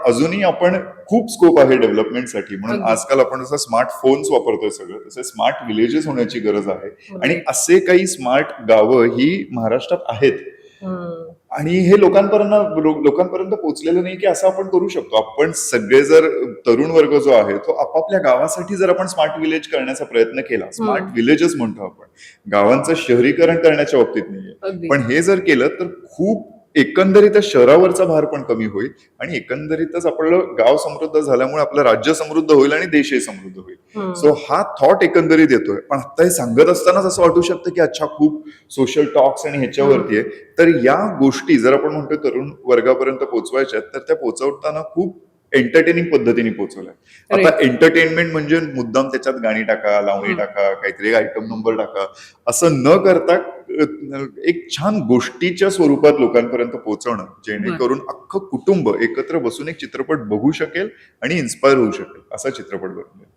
अजूनही आपण खूप स्कोप आहे डेव्हलपमेंटसाठी. म्हणून अगदी. आजकाल आपण जसं स्मार्टफोन्स वापरतोय सगळं, तसे स्मार्ट विलेजेस होण्याची गरज आहे. आणि Right. असे काही स्मार्ट गावं ही महाराष्ट्रात आहेत. हम्म. आणि हे लोकांपर्यंत पोहोचलेलं नाही की असं आपण करू शकतो. आपण सगळे जर तरुण वर्ग जो आहे तो आपापल्या गावासाठी जर आपण स्मार्ट विलेज करण्याचा प्रयत्न केला, स्मार्ट विलेजेस म्हणतो आपण, गावांचं शहरीकरण करण्याच्या बाबतीत नाहीये, अगदी. पण हे जर केलं तर खूप एकंदरीतच शहरावरचा भार पण कमी होईल आणि एकंदरीतच आपलं गाव समृद्ध झाल्यामुळे आपलं राज्य समृद्ध होईल आणि देशही समृद्ध होईल. सो हा थॉट एकंदरीत येतोय. पण आता हे सांगत असतानाच असं वाटू शकतं की अच्छा खूप सोशल टॉक्स आणि ह्याच्यावरती आहे. तर या गोष्टी जर आपण म्हणतो तरुण वर्गापर्यंत पोहोचवायच्या तर त्या पोहोचवताना खूप एंटरटेनिंग पद्धतीने पोहोचवल्या. आता Right. एंटरटेनमेंट म्हणजे मुद्दाम त्याच्यात गाणी टाका, लावणी टाका, काहीतरी आयटम नंबर टाका, असं न करता एक छान गोष्टीच्या स्वरूपात लोकांपर्यंत पोहोचवणं, जेणेकरून अख्खं कुटुंब एकत्र बसून एक चित्रपट बघू शकेल आणि इन्स्पायर होऊ शकेल, असा चित्रपट बनवला.